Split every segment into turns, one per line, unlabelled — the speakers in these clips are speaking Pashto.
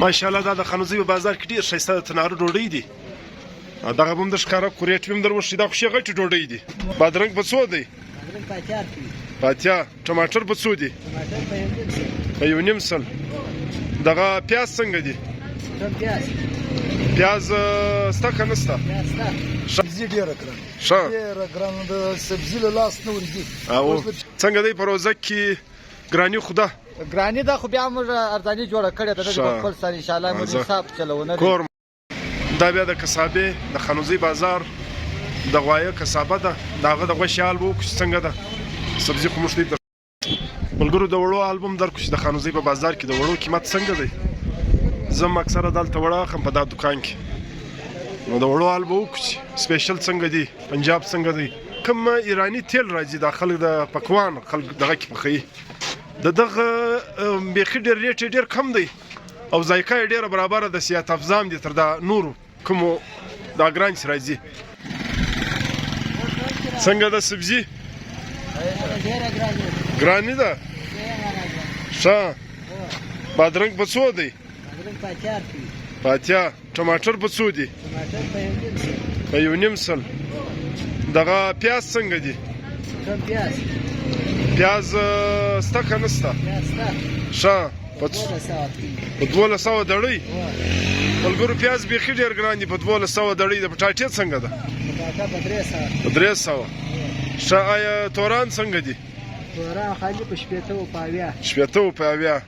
ماشاءالله دا د خانوزۍ په بازار کې ډېر ښایسته د تناره ډوډۍ دي. دغه به هم د ښکاره کورېټ هم در وښي. دا خو ښې غټې ډوډۍ دي. بادرنګ په څو دی؟
بادرنګ په 80 روپۍ.
په 80. ټماټر په څو دي؟
ټماټر په 1.5 سل.
په 1.5 سل. دغه پیاز څنګه دي؟
کم پیاز.
پیاز سته که نه سته؟
پیاز سته.
سبزي ډېره ګرانه.
ښه.
ډېره ګرانه د سبزي له لاس نه ورځي.
څنګه دی په روزه کې ګراني خو ده؟
ګراني ده خو بیا موږ ارزاني جوړه کړې ده. په خپل سر انشاءالله موږ حساب چلونه
کور. دا بیا د کسابې د خانوزۍ بازار د غوایه کسابه ده. د هغه د غوښې حال به وکړو چې څنګه ده. سبزي خو موږ ته ملګرو د وړو حال به هم درکړو چې د خانوزۍ په بازار کې د وړو قیمت څنګه دی. زه هم اکثره دلته وړه اخلم په دا دوکان کې. نو د وړو حال به وکړو چې سپیشل څنګه دی، پنجاب څنګه دی. کوم ایراني تیل راځي دا خلک د پکوان خلک دغه کې پخوي. د دغه بیخي ډېر ریټ یې ډېر کم دی او ذایقه یې ډېره برابره ده. صحت افزام دي تر دا نورو کومو دا ګران چې راځي. څنګه ده سبزي؟ ګراني ده؟ ښه. بادرنګ په څو دی؟
بادرنګ په 80 روپۍ.
په 80. ټماټر په څو دي؟
ټماټر په 1.5 سل.
په 1.5 سل. دغه پیاز څنګه دي؟
کم پیاز.
پیاز سته که نه سته؟
پیاز سته.
ښه. په
1200
دړۍ. ملګرو پیاز بیخي ډېر ګران دي په 1200 دړۍ. د پټاټې څنګه ده؟
پټاټه په 300.
په 300. ښه. آیا توران څنګه دي؟
توران خالي په 80 او په 80.
80 او په 80.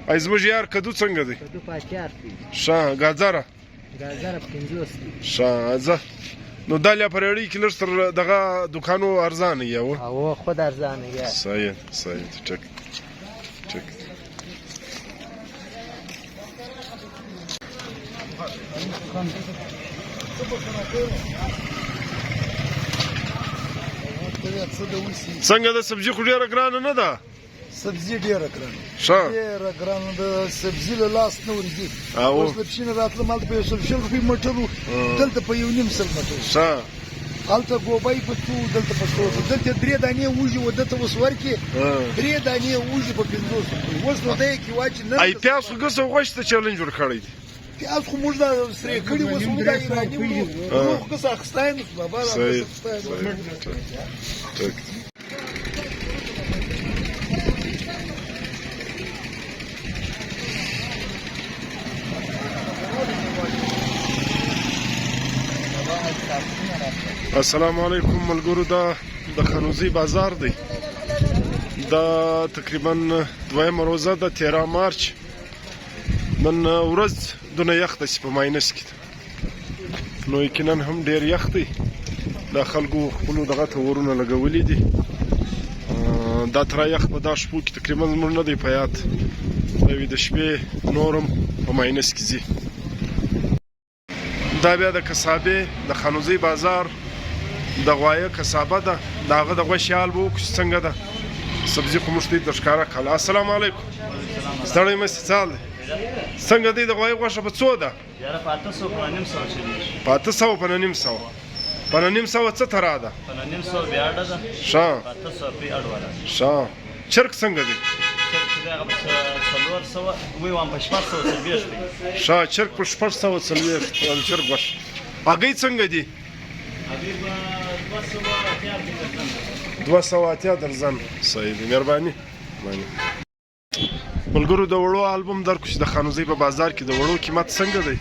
ای زموږ یار کدو څنګه دی؟
کدو په 80 روپۍ.
ښه. ګازره؟
ګازره په 50 روپۍ.
ښه. ځه نو دا لیا په ریړۍ کې لږ تر دغه دوکانو ارزانه یې او
خود ارزانه یې.
صحیح صحیح. ټیک ټیک. څنګه ده سبزي خو ډېره ګرانه نه ده؟
سبزي ډېره ګرانه.
ښه.
ډېره ګرانه د سبزي له لاس نه ورځي.
اوس
له پښینه راتلم هلته په 100 روپۍ مټر و، دلته په 1.5 سل مټر.
ښه.
هلته ګوبۍ په 2، دلته په 100. دلته 3 دانې وږي و، دلته اوس ورکې 3 دانې وږي په 50 روپۍ. اوس نو دی کې واچي نه.
ای پیاز خو ګس او غوښ ته چیلنج ورکړی دی.
پیاز خو موږ دا سرې کړي اوس موږ دا ایراني وړو. روغ ګس اخستی نو بابا دا اخستی.
السلام علیکم ملګرو. دا د خانوزۍ بازار دی. دا تقریبا 2مه روزه ده 13 مارچ. نن ورځ دونه یخ ده چې په ماینس کې ده. نو یقینا هم ډېر یخ دی. دا خلکو خپلو دغه ته ورونه لګولي دي. دا تره یخ په دا شپو کې تقریبا زموږ نه دی په یاد. دا وي د شپې نورم په ماینس کې ځي. دا بیا د کسابې د خانوزۍ بازار د غوایه کسابه ده. د هغه د غوښې حال به وکړو چې څنګه ده. سبزي خو موږ ته در ښکاره کړله. السلام علیکم. ستړی مه سې، څه حال دی؟ څنګه دی د غوایه غوښه په څو ده؟
یاره په 800 په 900 چلیږي.
په 800 په 900. په 900 څه تره ده؟
په 900 بیا اډه ده.
ښه.
په 800 روپۍ اډ والا.
ښه. چرګ څنګه دی؟
چرګ چې دی هغه په 400 وی وام په 440 دی.
ښه. چرګ په 440 چرګ غوښه. هګۍ څنګه دي؟
هغې په 280
280 درزن. صحیح دی. مهرباني. ملګرو د وړو البوم درکړو چې د خانوزۍ په بازار کې د وړو قیمت څنګه دی.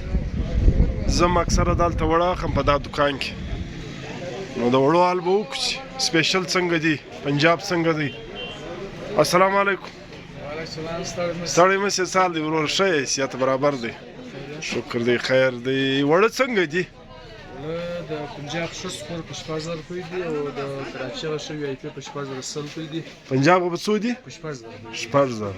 زه هم اکثره دلته وړه اخلم په دا دوکان کې. نو د وړو حال به وکړو چې سپیشل څنګه دی، پنجاب څنګه دی. السلام علیکم. ستړی مه سې، څه حال دی ورور؟ ښه یې؟ صحت برابر دی؟ شکر دی خیر دی. وړه څنګه دي؟
د پنجاب ښه سپور په 14000 روپۍ دي او د کراچۍ هغه ښه وي آی پي په 14000 روپۍ دي.
پنجاب په څو دي؟
په 14000.
14000.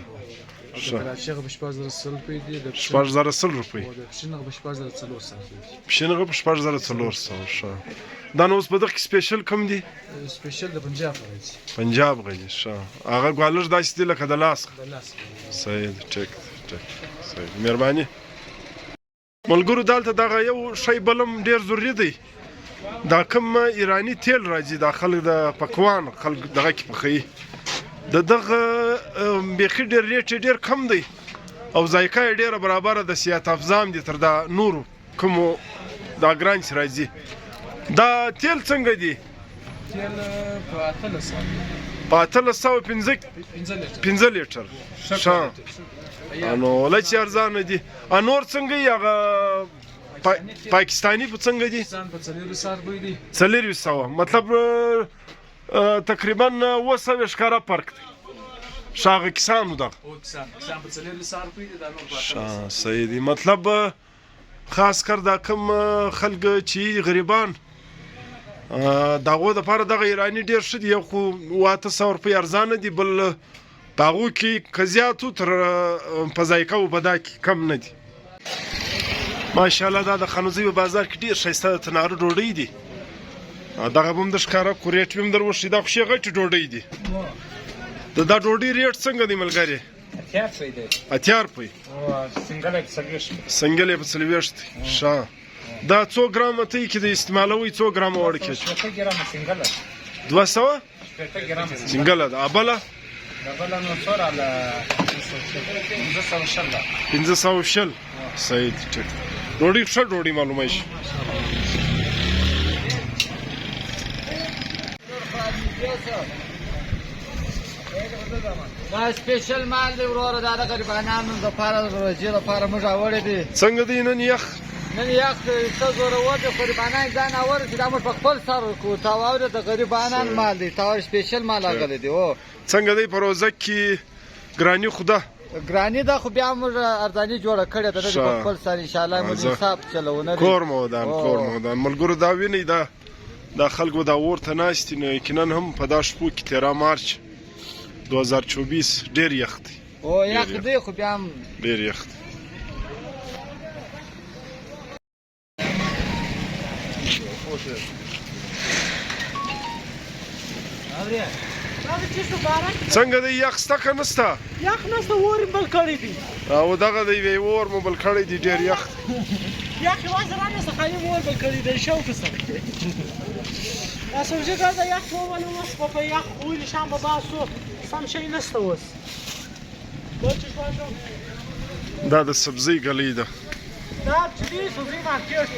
د کراچۍ هغه په 14000 روپۍ دي. د
14000 روپۍ.
او د پښین هغه په 14400 دي.
پښین هغه په 14400. ښه. دا نو اوس په دغه کې سپیشل کوم دي؟
سپیشل د پنجاب راځي.
پنجاب غږی. ښه. هغه ګوالر داسې دي لکه د لاس.
د لاس.
صحیح دی. ټیک ټیک. صحیح. مهرباني. ملګرو دلته دغه یو شی بلم ډېر ضروري دی. دا کوم ایراني تیل راځي دا خلک د پکوان خلک دغه کې پخوي. د دغه بیخي ډېر ریټ یې ډېر کم دی او ذایقه یې ډېره برابره ده صحت افزا هم دي تر دا نورو کومو دا ګران چې راځي دا تیل څنګه دي
تیل په 1800
په 1815 لیټر نو لږ ارزانه دي نور څنګه یې هغه پاکستانی په څنګه دي
په 400 روپۍ دي
400 مطلب تقریبا 200 ښکاره فرق دی شاغه کسانو دغه
کسان په 400 روپۍ دي دا نور
صحیح دی مطلب خاص کر دا کم خلک چې غریبان دغه د پاره دغه ایرانی ډیر ښه دي خو 800 روپۍ ارزانه دي بل پاغو کې کزیاتو تر په ذایقه او بدا کې کم نه دي ماشاءالله دا د خانوزي په بازار کې ډیر ښایسته تناره ډوډۍ دي دغه هم د ښکاره کوریټ هم دروښي دا خو غټ ډوډۍ دي دا ډوډۍ ریټ څنګه دی ملګری 80 روپۍ سنگل په 40 شا دا 100 ګرام ته کې د استعمالوي 100 ګرام وړ کې
200 ګرام سنگل
200 سنگل دا ابله
دبل نو څوره ل
500 صحیح ټیک ډوډۍ ښه ډوډۍ معلومه شي
دا سپیشل مال دی وروره دا د غریبانو لپاره د روزي لپاره موږ راوړی دي
څنګه دی نن یخ
څه زوره وته غریبانان ځان اور چې دا موږ په خپل سر کو تاوره د غریبانان مال دی تاور سپیشل مال راغلی دی او
څنګه دی پروزه کې ګرانی خدا
ګرانی دا خو بیا موږ ارزاني جوړه کړې ده د خپل سر ان شاء الله موږ حساب چلونه
کور مودان ملګرو دا ویني دا خلکو دا ورته ناشتي نه یقینا هم په دا شپو کې 13 مارچ 2024 ډیر یخ دی
او یخ دی خو بیا
ډیر یخ دی څنګه دی یخ ستا که نسته
یخ نسته اور بل کړی دی
او دغه دی وی اور مو بل کړی دی ډیر یخ
یخ یوازې رانسته خالي مو اور بل کړی دی شوق سره دا سوژه دا یخ وونه اوس په یخ اول شام به باسو سم شي نسته اوس
دا د سبزی ګلې ده
دا چې سبزی مارکیټ